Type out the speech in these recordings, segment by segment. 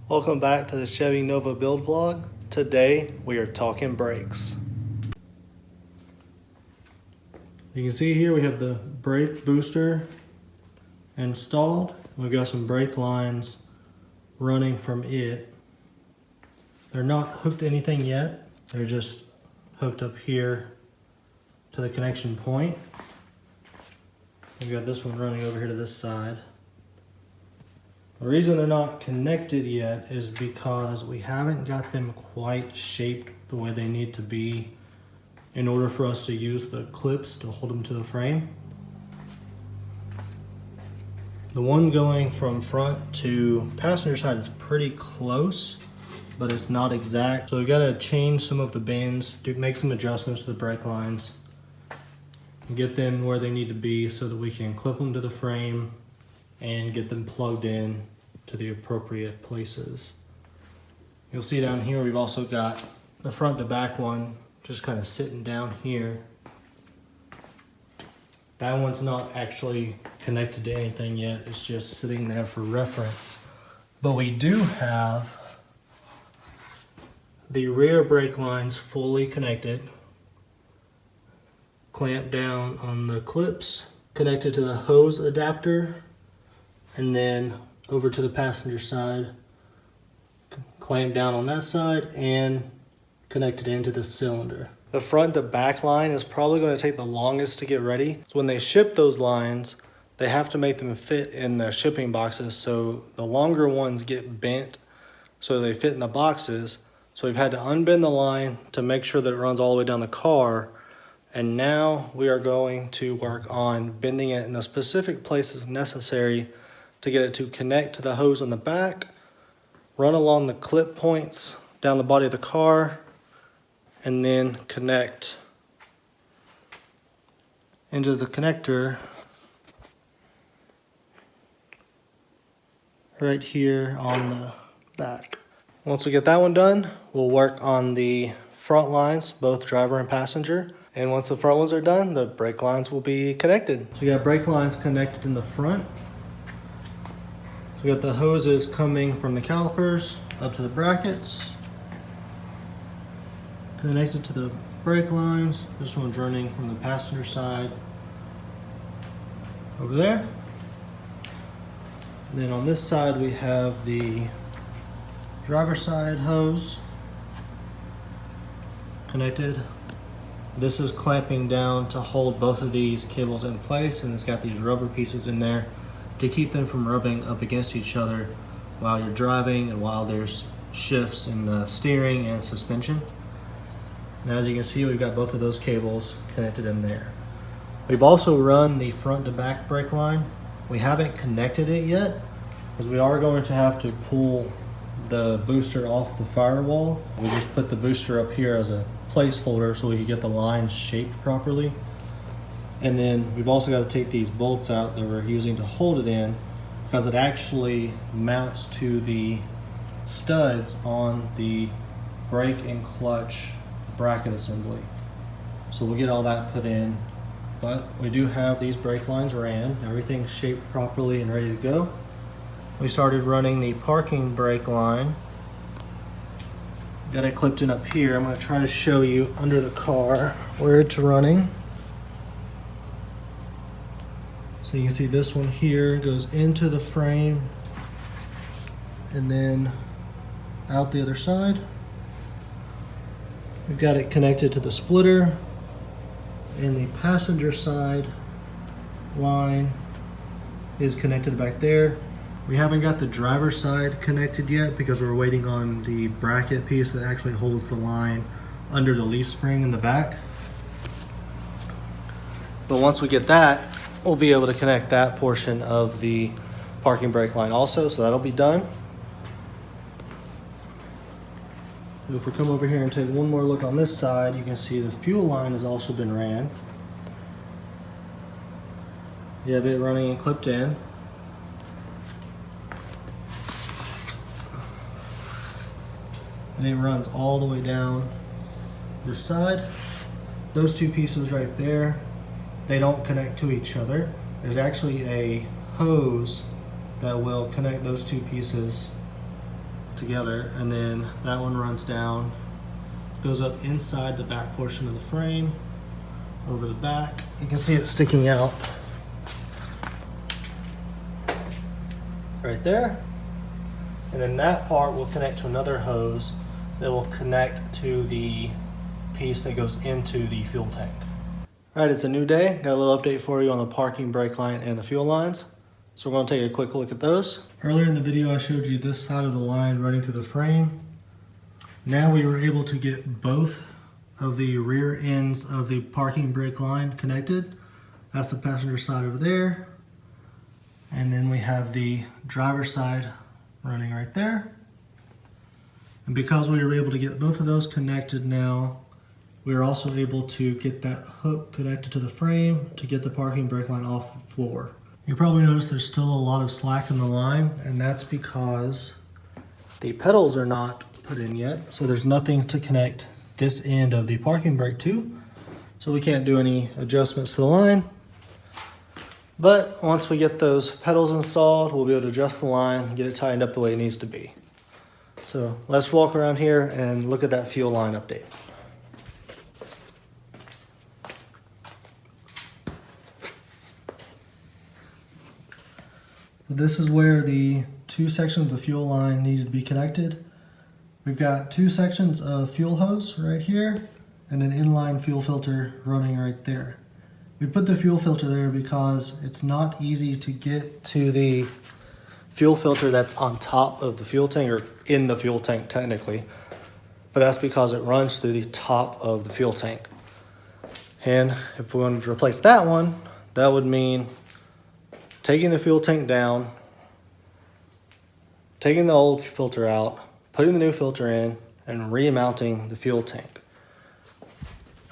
Welcome back to the Chevy Nova build vlog. Today we are talking brakes. You can see here we have the brake booster installed. We've got some brake lines running from it. They're not hooked to anything yet. They're just hooked up here to the connection point. We've got this one running over here to this side. The reason they're not connected yet is because we haven't got them quite shaped the way they need to be in order for us to use the clips to hold them to the frame. The one going from front to passenger side is pretty close, but it's not exact. So we've got to change some of the bends, make some adjustments to the brake lines, get them where they need to be so that we can clip them to the frame and get them plugged in to the appropriate places. You'll see down here we've also got the front to back one just kind of sitting down here. That one's not actually connected to anything yet, it's just sitting there for reference. But we do have the rear brake lines fully connected, clamped down on the clips, connected to the hose adapter, and then over to the passenger side, clamped down on that side and connected into the cylinder. The front to back line is probably going to take the longest to get ready. So when they ship those lines, they have to make them fit in the shipping boxes, so the longer ones get bent so they fit in the boxes. So we've had to unbend the line to make sure that it runs all the way down the car. And now we are going to work on bending it in the specific places necessary to get it to connect to the hose on the back, run along the clip points down the body of the car, and then connect into the connector right here on the back. Once we get that one done, we'll work on the front lines, both driver and passenger. And once the front ones are done, the brake lines will be connected. So we got brake lines connected in the front. So we got the hoses coming from the calipers up to the brackets, connected to the brake lines. This one's running from the passenger side over there. And then on this side we have the driver side hose connected. This is clamping down to hold both of these cables in place, and it's got these rubber pieces in there to keep them from rubbing up against each other while you're driving and while there's shifts in the steering and suspension. And as you can see, we've got both of those cables connected in there. We've also run the front to back brake line. We haven't connected it yet because we are going to have to pull the booster off the firewall. We just put the booster up here as a placeholder so we can get the lines shaped properly. And then we've also got to take these bolts out that we're using to hold it in, because it actually mounts to the studs on the brake and clutch bracket assembly. So we'll get all that put in, but we do have these brake lines ran, everything's shaped properly and ready to go. We started running the parking brake line. Got it clipped in up here. I'm going to try to show you under the car where it's running. So you can see this one here goes into the frame and then out the other side. We've got it connected to the splitter, and the passenger side line is connected back there. We haven't got the driver side connected yet because we're waiting on the bracket piece that actually holds the line under the leaf spring in the back. But once we get that, we'll be able to connect that portion of the parking brake line also, so that'll be done. If we come over here and take one more look on this side, you can see the fuel line has also been ran. You have it running and clipped in. And it runs all the way down this side. Those two pieces right there, they don't connect to each other. There's actually a hose that will connect those two pieces together, and then that one runs down, goes up inside the back portion of the frame, over the back. You can see it sticking out right there. And then that part will connect to another hose that will connect to the piece that goes into the fuel tank. All right, it's a new day. Got a little update for you on the parking brake line and the fuel lines. So we're gonna take a quick look at those. Earlier in the video, I showed you this side of the line running through the frame. Now we were able to get both of the rear ends of the parking brake line connected. That's the passenger side over there. And then we have the driver's side running right there. And because we were able to get both of those connected now, we are also able to get that hook connected to the frame to get the parking brake line off the floor. You probably noticed there's still a lot of slack in the line, and that's because the pedals are not put in yet. So there's nothing to connect this end of the parking brake to. So we can't do any adjustments to the line. But once we get those pedals installed, we'll be able to adjust the line, get it tightened up the way it needs to be. So let's walk around here and look at that fuel line update. So this is where the two sections of the fuel line need to be connected. We've got two sections of fuel hose right here and an inline fuel filter running right there. We put the fuel filter there because it's not easy to get to the fuel filter that's on top of the fuel tank, or in the fuel tank technically, but that's because it runs through the top of the fuel tank. And if we wanted to replace that one, that would mean taking the fuel tank down, taking the old filter out, putting the new filter in, and remounting the fuel tank.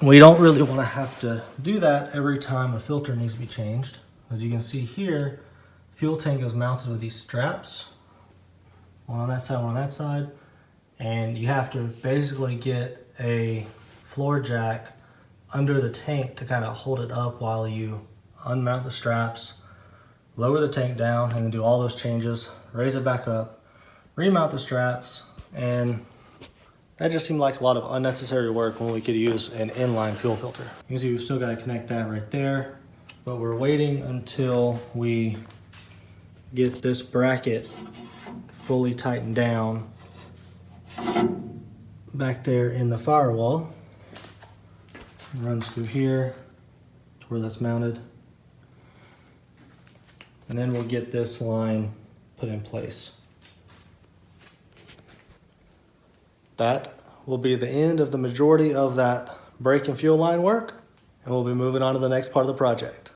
We don't really want to have to do that every time a filter needs to be changed. As you can see here, fuel tank is mounted with these straps, one on that side, one on that side, and you have to basically get a floor jack under the tank to kind of hold it up while you unmount the straps, lower the tank down, and then do all those changes, raise it back up, remount the straps, and that just seemed like a lot of unnecessary work when we could use an inline fuel filter. You can see we've still got to connect that right there, but we're waiting until we get this bracket fully tightened down back there in the firewall. It runs through here to where that's mounted. And then we'll get this line put in place. That will be the end of the majority of that brake and fuel line work, and we'll be moving on to the next part of the project.